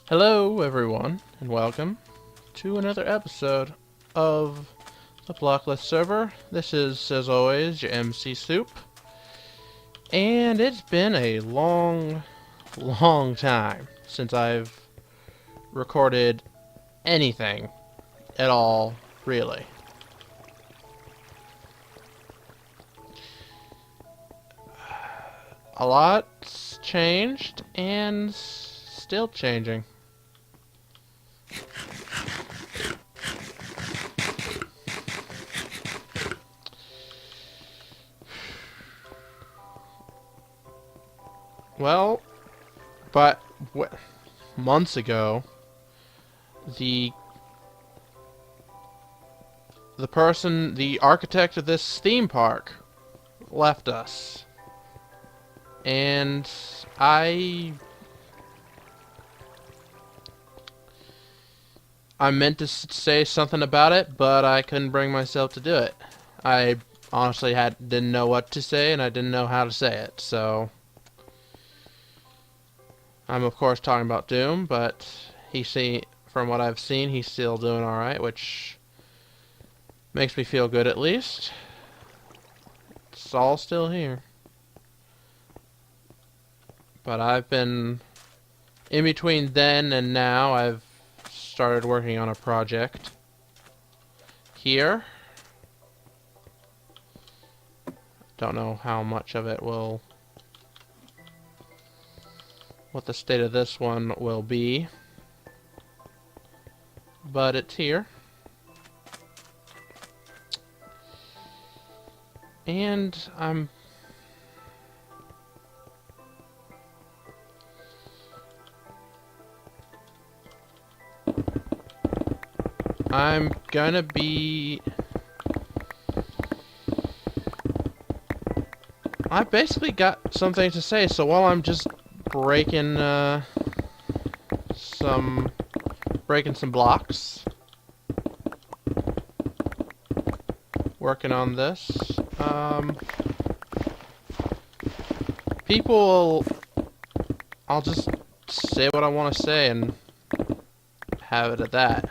Hello everyone, and welcome to another episode of the BlocLIST server. This is, as always, your MC Soup. And it's been a long time since I've recorded anything at all, really. A lot's changed, and still changing. Well, but months ago, the architect of this theme park left us. And I meant to say something about it, but I couldn't bring myself to do it. I honestly didn't know what to say, and I didn't know how to say it, so I'm of course talking about Doom, but from what I've seen, he's still doing alright, which makes me feel good at least. It's all still here. But I've been, in between then and now, I've started working on a project here. Don't know how much of it what the state of this one will be, but it's here. And I'm gonna be... I basically got something to say, so while I'm just breaking some blocks, working on this, I'll just say what I want to say and have it at that.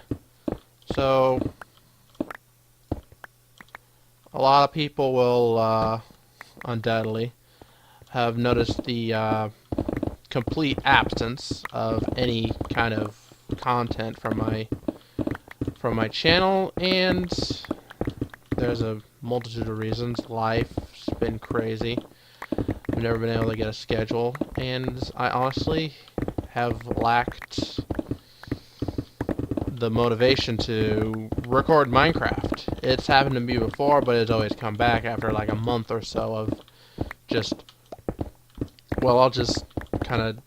So, a lot of people will undoubtedly have noticed the complete absence of any kind of content from my channel, and there's a multitude of reasons. Life's been crazy. I've never been able to get a schedule, and I honestly have lacked the motivation to record Minecraft. It's happened to me before, but it's always come back after like a month or so of just, well, I'll just kind of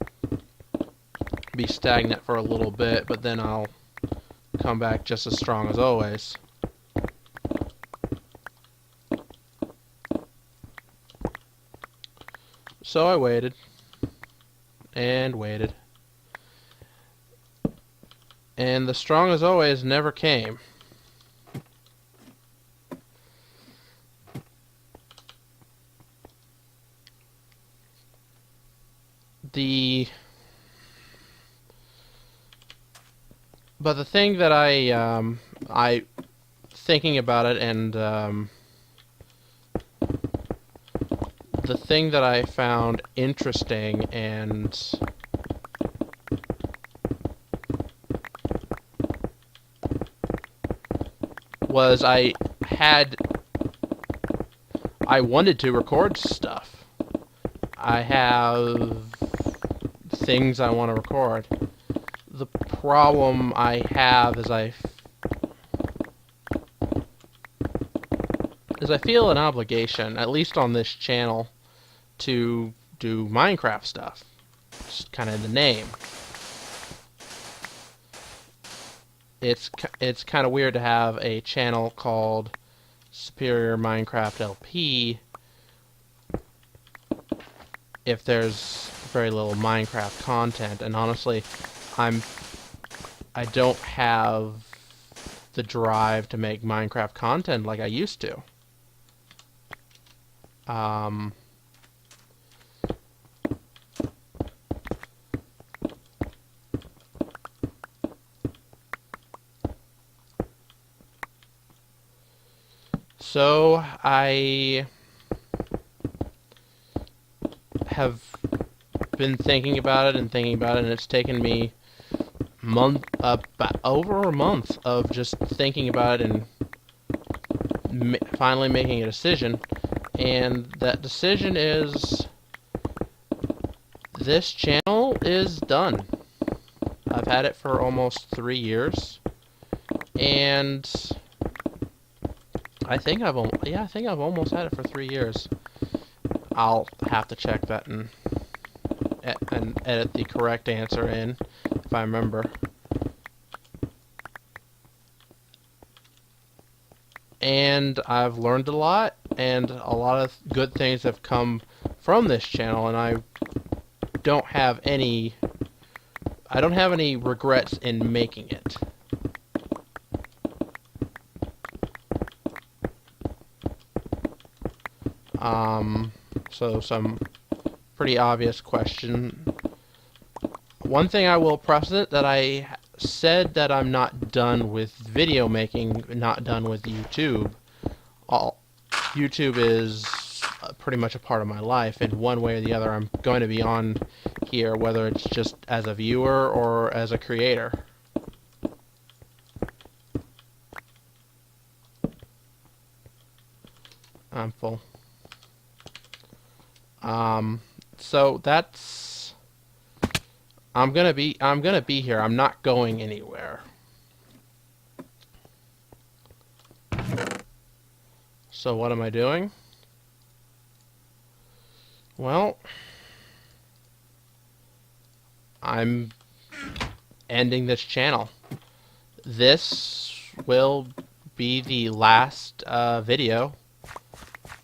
be stagnant for a little bit, but then I'll come back just as strong as always. So I waited and waited, and the strong as always never came. But the thing that I thinking about it, and the thing that I found interesting and was I wanted to record stuff. I have things I want to record. The problem I have is I feel an obligation, at least on this channel, to do Minecraft stuff. It's kind of the name. It's kind of weird to have a channel called Superior Minecraft LP if there's very little Minecraft content, and honestly, I don't have the drive to make Minecraft content like I used to. So I have been thinking about it and thinking about it, and it's taken me over a month of just thinking about it and finally making a decision. And that decision is, this channel is done. I've had it for almost 3 years, and I think I've almost had it for 3 years. I'll have to check that and edit the correct answer in if I remember. And I've learned a lot, and a lot of good things have come from this channel, and I don't have any regrets in making it. So some pretty obvious question. One thing I will preface that I said that I'm not done with video making, not done with YouTube. YouTube is pretty much a part of my life, and one way or the other I'm going to be on here, whether it's just as a viewer or as a creator. I'm full. So that's, I'm gonna be here. I'm not going anywhere. So what am I doing? Well, I'm ending this channel. This will be the last video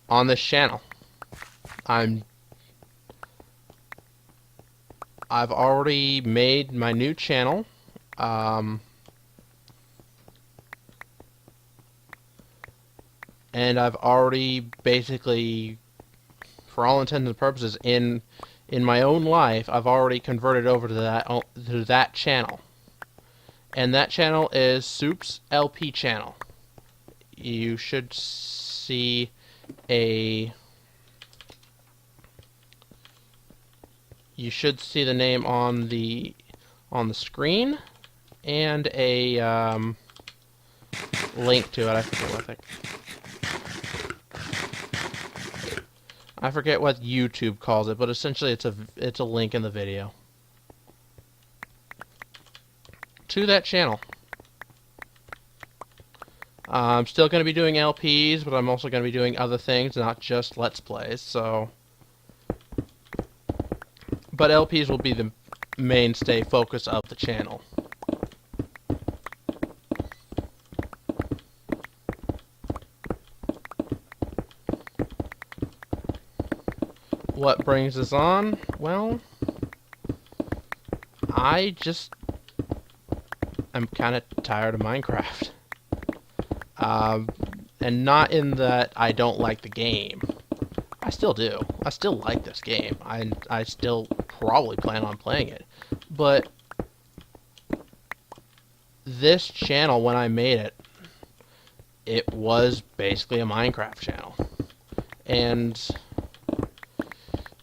on this channel. I've already made my new channel. And I've already basically, for all intents and purposes, in my own life, I've already converted over to that channel. And that channel is Soup's LP channel. You should see the name on the screen and a link to it. I forget what YouTube calls it, but essentially it's a link in the video to that channel. I'm still going to be doing LPs, but I'm also going to be doing other things, not just Let's Plays, so... But LPs will be the mainstay focus of the channel. What brings us on? Well, I'm kind of tired of Minecraft. And not in that I don't like the game. I still do. I still like this game. I still probably plan on playing it. But this channel, when I made it, it was basically a Minecraft channel. And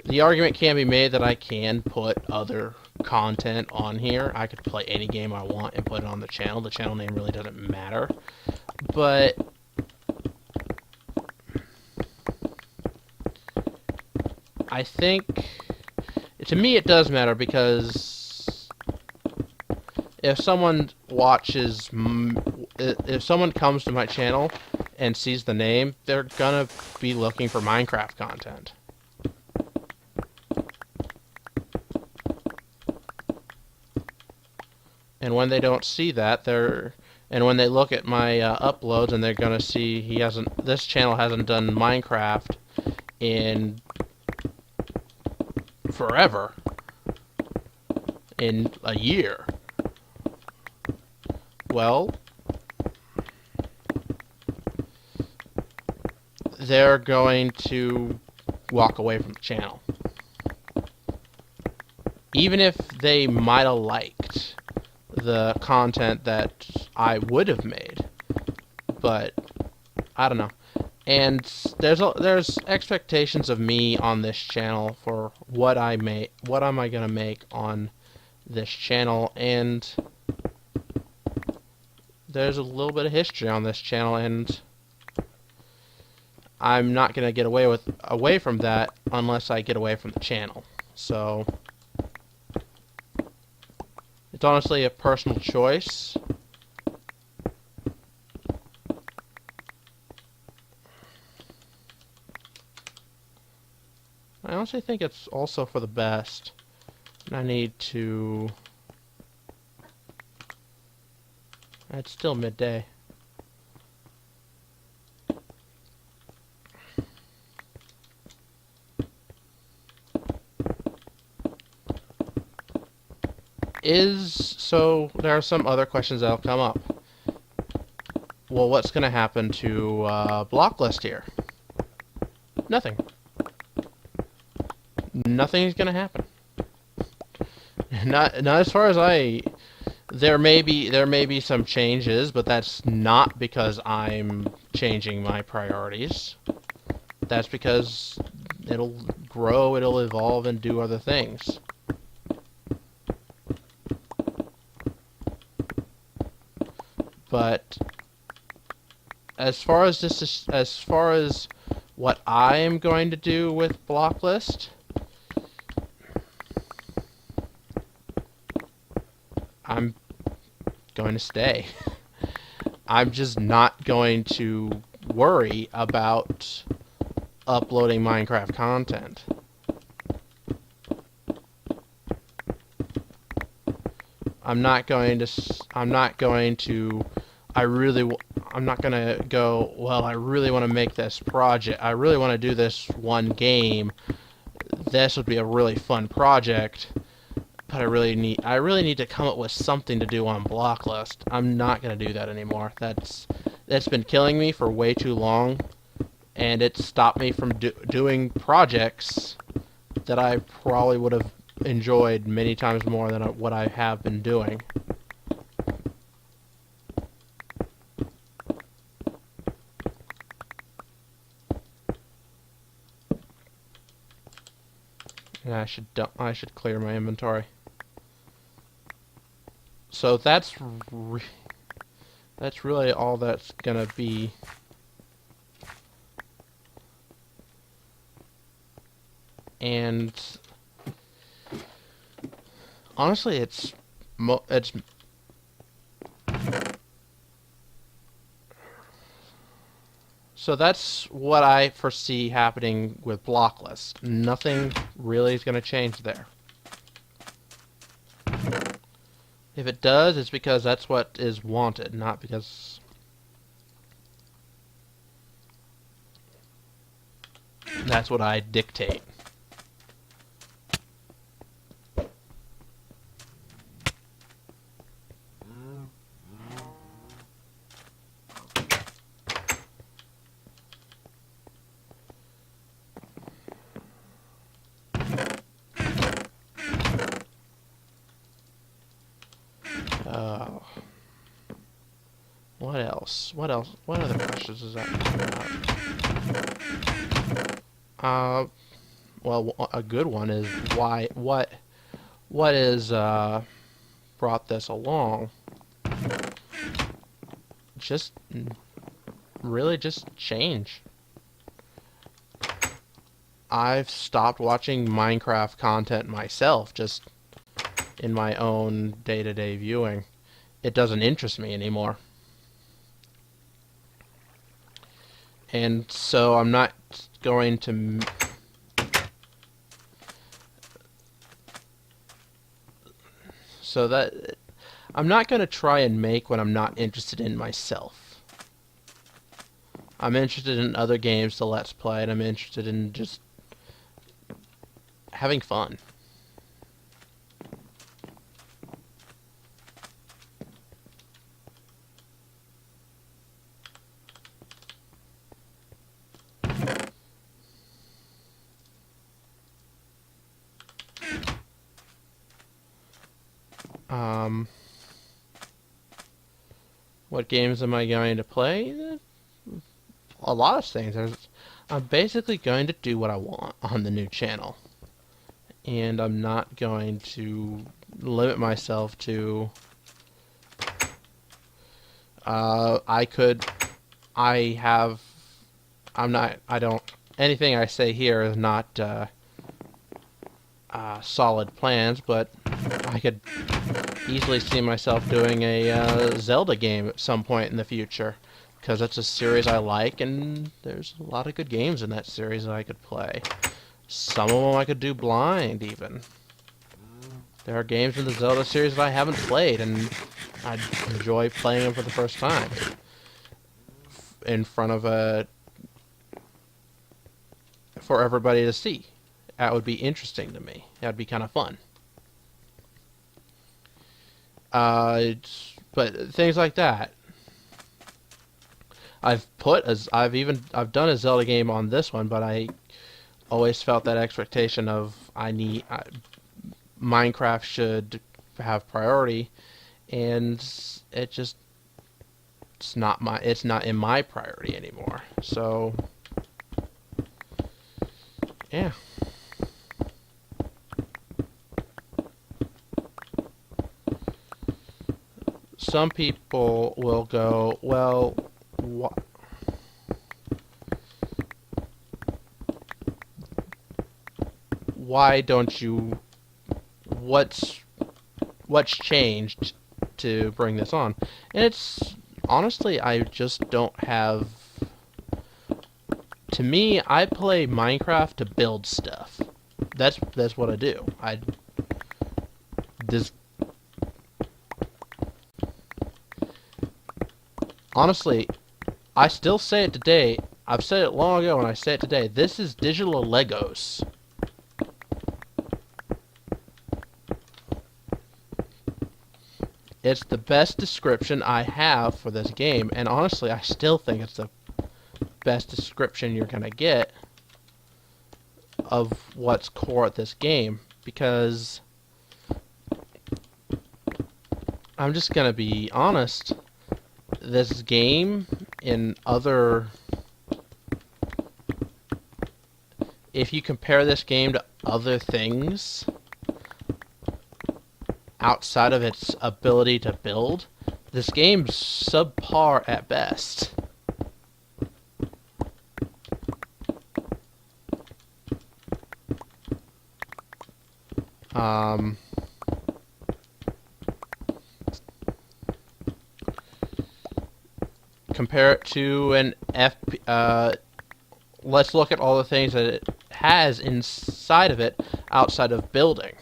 the argument can be made that I can put other content on here. I could play any game I want and put it on the channel. The channel name really doesn't matter. But I think, to me it does matter, because if someone watches, if someone comes to my channel and sees the name, they're gonna be looking for Minecraft content. And when they don't see that, and when they look at my uploads, and they're gonna see this channel hasn't done Minecraft in forever, in a year. Well, they're going to walk away from the channel. Even if they might have liked the content that I would have made. But I don't know. And there's expectations of me on this channel for what am I gonna make on this channel, and there's a little bit of history on this channel, and I'm not gonna get away from that unless I get away from the channel. So it's honestly a personal choice. I honestly think it's also for the best. And I need to... It's still midday. So there are some other questions that'll come up. Well, what's going to happen to BlocLIST here? Nothing. Nothing is going to happen. Not as far as there may be some changes, but that's not because I'm changing my priorities. That's because it'll grow, it'll evolve, and do other things. But as far as what I'm going to do with BlocLIST, I'm going to stay. I'm just not going to worry about uploading Minecraft content. I'm not going to go, well, I really want to make this project. I really want to do this one game. This would be a really fun project. But I really need to come up with something to do on BlocLIST. I'm not going to do that anymore. That's been killing me for way too long, and it stopped me from doing projects that I probably would have enjoyed many times more than what I have been doing. And I should clear my inventory. So that's really all that's gonna be. And honestly, so that's what I foresee happening with BlocLIST. Nothing really is gonna change there. If it does, it's because that's what is wanted, not because... that's what I dictate. What else? What else? What other questions is that about? Well, a good one is what is brought this along? Really just change. I've stopped watching Minecraft content myself, just in my own day-to-day viewing. It doesn't interest me anymore. And so I'm not going to... So that... I'm not going to try and make what I'm not interested in myself. I'm interested in other games to Let's Play, and I'm interested in just having fun. What games am I going to play? a lot of things. I'm basically going to do what I want on the new channel. And I'm not going to limit myself to... anything I say here is not solid plans, but I could easily see myself doing a Zelda game at some point in the future, because it's a series I like, and there's a lot of good games in that series that I could play. Some of them I could do blind, even. There are games in the Zelda series that I haven't played, and I'd enjoy playing them for the first time in front of for everybody to see. That would be interesting to me. That would be kind of fun. But things like that. I've done a Zelda game on this one, but I always felt that expectation of Minecraft should have priority, and it's not in my priority anymore. So yeah. Some people will go, well, why don't you... What's changed to bring this on? And it's... Honestly, I just don't have... To me, I play Minecraft to build stuff. That's what I do. Honestly, I still say it today. I've said it long ago and I say it today. This is digital Legos. It's the best description I have for this game, and honestly, I still think it's the best description you're gonna get of what's core at this game, because I'm just gonna be honest. This game, if you compare this game to other things outside of its ability to build, this game's subpar at best. Compare it to an let's look at all the things that it has inside of it outside of building.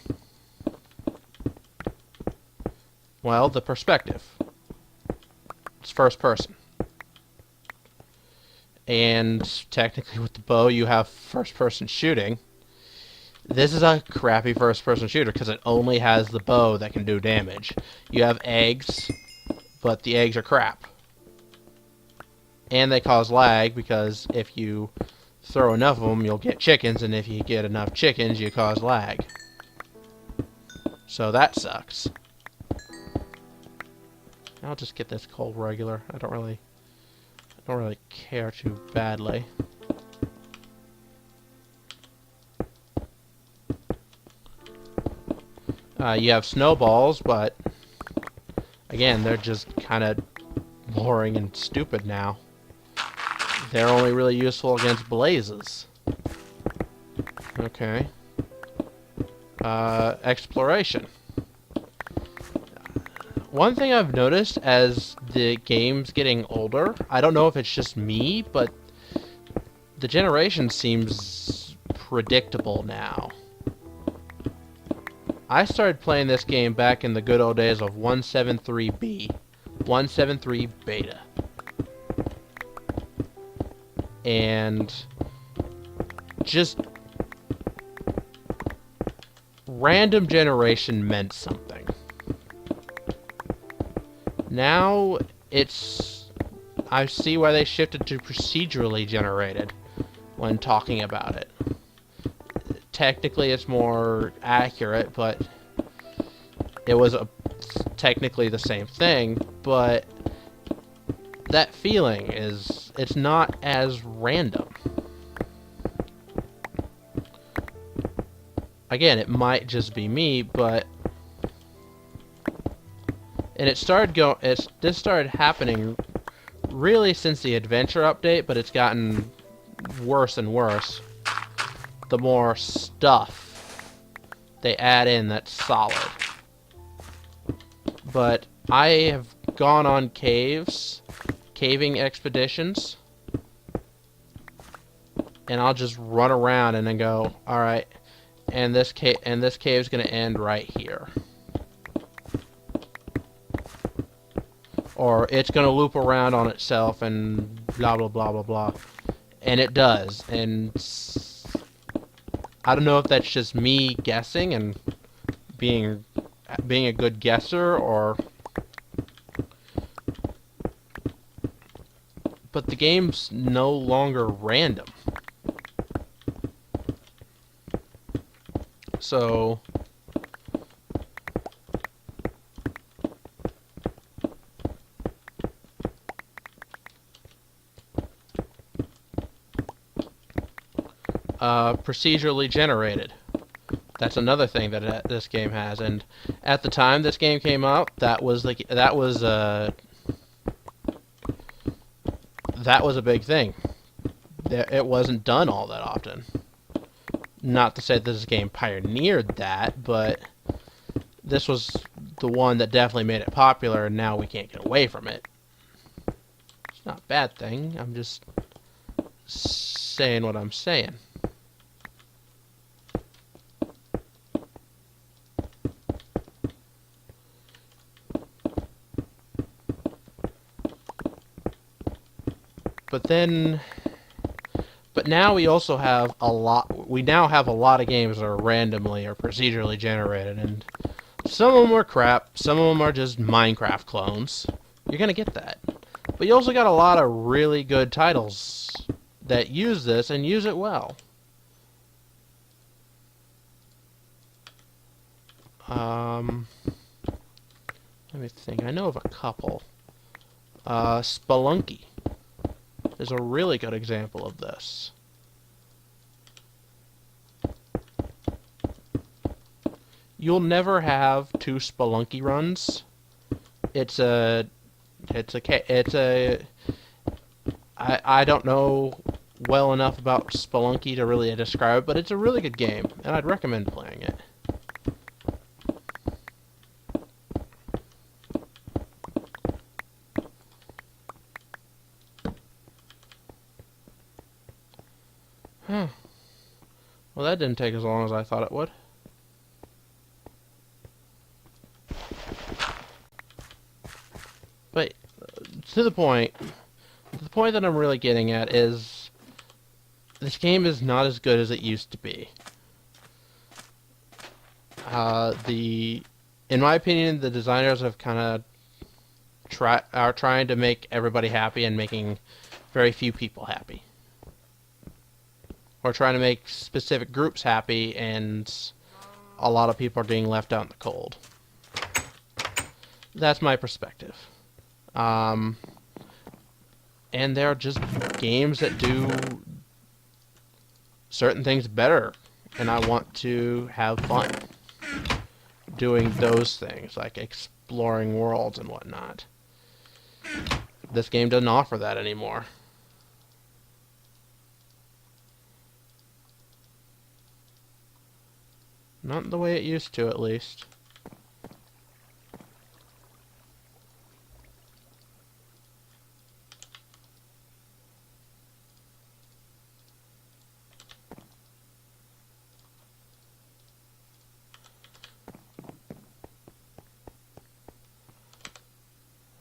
Well, the perspective. It's first person. And technically with the bow you have first person shooting. This is a crappy first person shooter because it only has the bow that can do damage. You have eggs, but the eggs are crap. And they cause lag, because if you throw enough of them, you'll get chickens, and if you get enough chickens, you cause lag. So that sucks. I'll just get this coal regular. I don't really care too badly. You have snowballs, but again, they're just kind of boring and stupid now. They're only really useful against blazes. Okay. Exploration. One thing I've noticed as the game's getting older, I don't know if it's just me, but the generation seems predictable now. I started playing this game back in the good old days of 173B. 173 beta. And just random generation meant something. Now I see why they shifted to procedurally generated when talking about it. Technically it's more accurate, but it was technically the same thing, but that feeling is, it's not as random. Again, it might just be me, but and this started happening really since the adventure update, but it's gotten worse and worse the more stuff they add in that's solid. But I have gone on caving expeditions, and I'll just run around and then go, alright, and this cave's gonna end right here. Or it's gonna loop around on itself and blah blah blah blah blah. And it does. And I don't know if that's just me guessing and being a good guesser, or but the game's no longer random. So procedurally generated. That's another thing that this game has, and at the time this game came out, that was a big thing. It wasn't done all that often. Not to say that this game pioneered that, but this was the one that definitely made it popular, and now we can't get away from it. It's not a bad thing. I'm just saying what I'm saying. But now we also have a lot. We now have a lot of games that are randomly or procedurally generated, and some of them are crap. Some of them are just Minecraft clones. You're gonna get that. But you also got a lot of really good titles that use this and use it well. Let me think. I know of a couple. Spelunky is a really good example of this. You'll never have two Spelunky runs. I don't know well enough about Spelunky to really describe it, but it's a really good game, and I'd recommend playing it. Huh. Well, that didn't take as long as I thought it would. But to the point that I'm really getting at is this game is not as good as it used to be. In my opinion, the designers have kind of are trying to make everybody happy and making very few people happy. Or trying to make specific groups happy, and a lot of people are getting left out in the cold. That's my perspective. And there are just games that do certain things better, and I want to have fun doing those things, like exploring worlds and whatnot. This game doesn't offer that anymore. Not the way it used to, at least.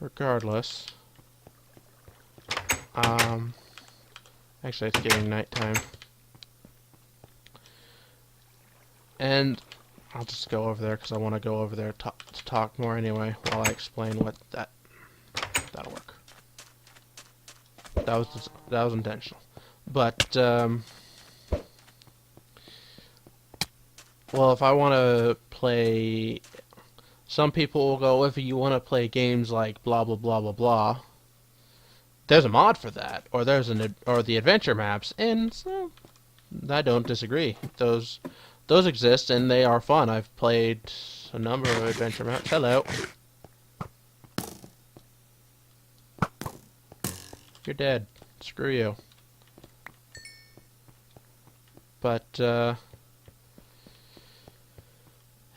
Regardless, actually it's getting nighttime. And I'll just go over there because I want to go over there to talk more anyway while I explain what that'll work. That was intentional. But well, if I want to play, some people will go, if you want to play games like blah blah blah blah blah, there's a mod for that, or or the adventure maps, and so I don't disagree. Those exist and they are fun. I've played a number of adventure maps. Hello. You're dead. Screw you. But and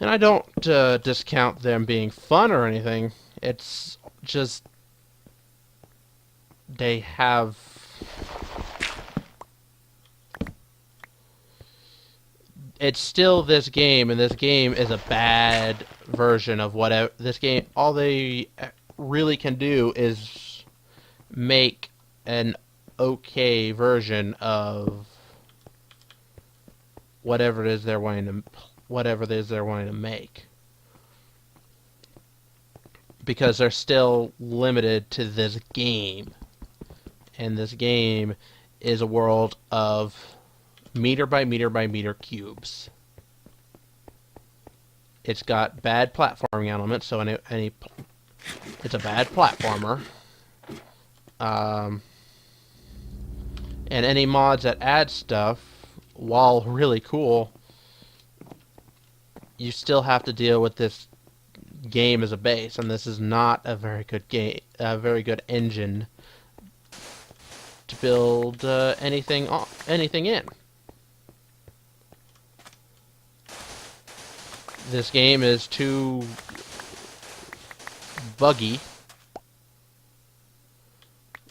I don't discount them being fun or anything. It's just they have it's still this game, and this game is a bad version of whatever this game. All they really can do is make an okay version of whatever it is they're wanting to make, because they're still limited to this game, and this game is a world of meter by meter by meter cubes. It's got bad platforming elements, so it's a bad platformer. And any mods that add stuff, while really cool, you still have to deal with this game as a base, and this is not a very good game, a very good engine to build anything in. This game is too buggy,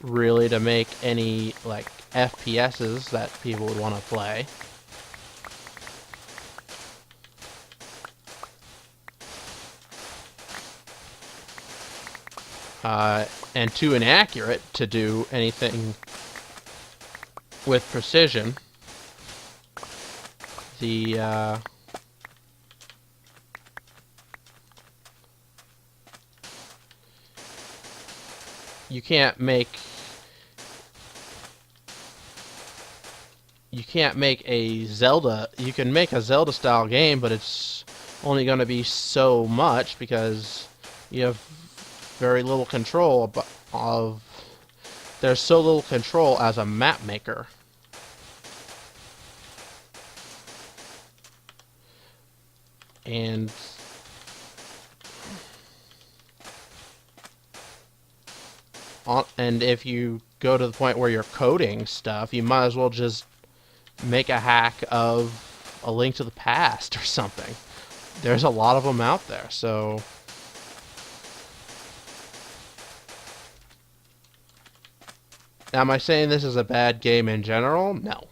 really, to make any like FPSs that people would want to play. And too inaccurate to do anything with precision. The you can't make a Zelda. You can make a Zelda style game, but it's only going to be so much because you have very little control of there's so little control as a map maker. And if you go to the point where you're coding stuff, you might as well just make a hack of A Link to the Past or something. There's a lot of them out there, so now, am I saying this is a bad game in general? No.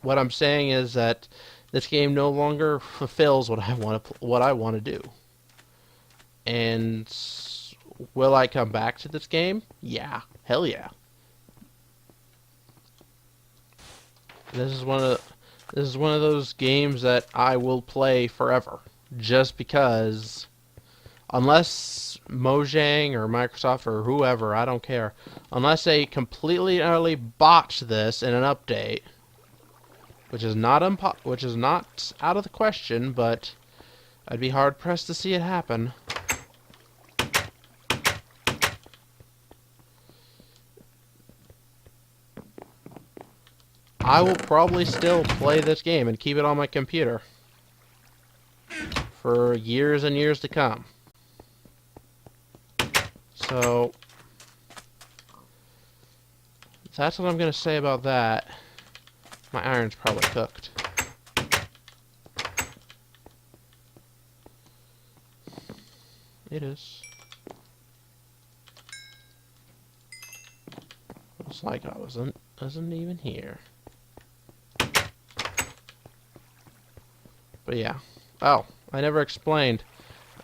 What I'm saying is that this game no longer fulfills what I want to do. And will I come back to this game? Yeah. Hell yeah. This is one of those games that I will play forever, just because, unless Mojang or Microsoft or whoever, I don't care, unless they completely and utterly botch this in an update, which is not out of the question, but I'd be hard pressed to see it happen. I will probably still play this game and keep it on my computer for years and years to come. So that's what I'm going to say about that. My iron's probably cooked. It is. Looks like I wasn't even here. But yeah. Oh, I never explained.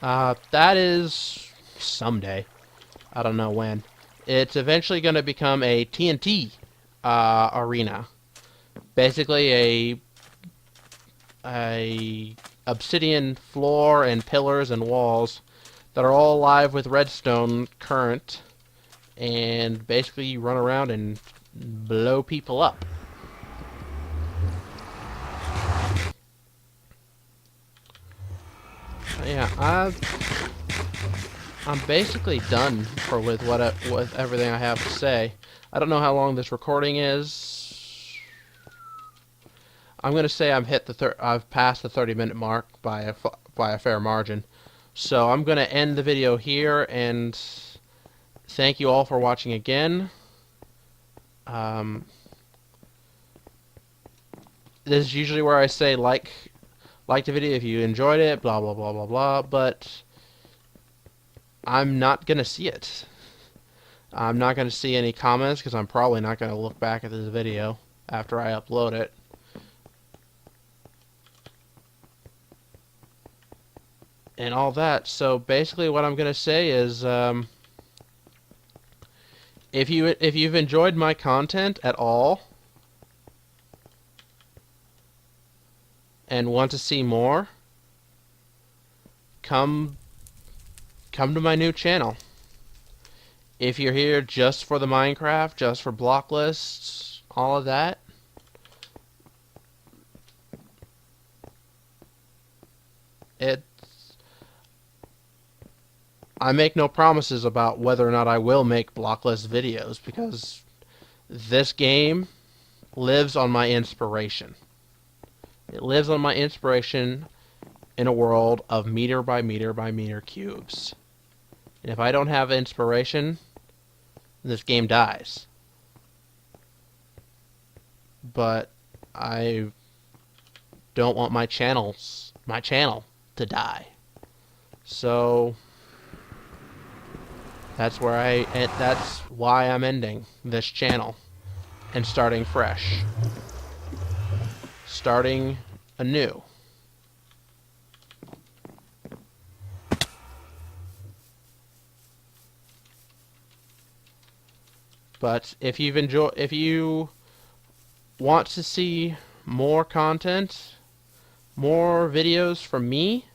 That is someday. I don't know when. It's eventually going to become a TNT arena. Basically a obsidian floor and pillars and walls that are all alive with redstone current, and basically you run around and blow people up. Yeah, I'm basically done with with everything I have to say. I don't know how long this recording is. I'm gonna say I've passed the 30-minute mark by a fair margin. So I'm gonna end the video here, and thank you all for watching again. This is usually where I say like the video if you enjoyed it, blah blah blah blah blah, but I'm not gonna see it. I'm not gonna see any comments because I'm probably not gonna look back at this video after I upload it. And all that. So basically what I'm gonna say is if you've enjoyed my content at all and want to see more, come to my new channel. If you're here just for the Minecraft, just for block lists, all of that, I make no promises about whether or not I will make block list videos, because this game lives on my inspiration. It lives on my inspiration in a world of meter by meter by meter cubes. And if I don't have inspiration, this game dies. But I don't want my channel to die. So that's why I'm ending this channel and starting fresh. Starting anew. But if you want to see more content, more videos from me,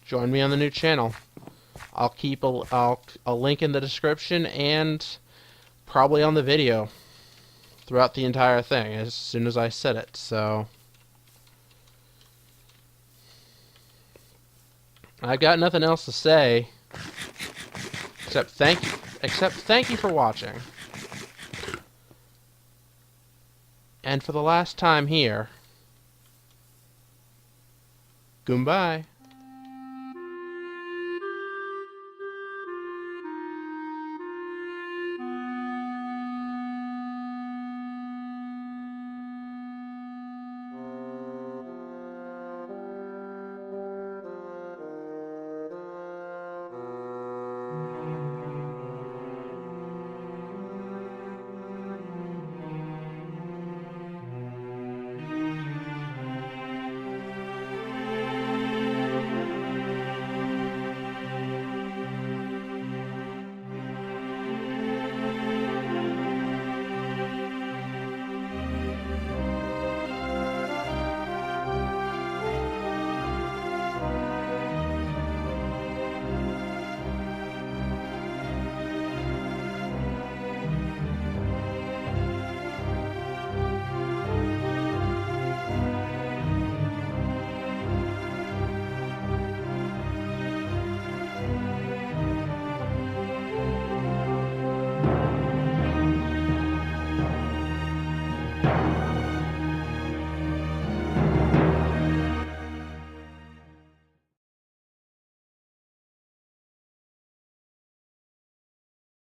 join me on the new channel. I'll keep a link in the description and probably on the video throughout the entire thing as soon as I said it. So I've got nothing else to say except thank you for watching. And for the last time here, goodbye.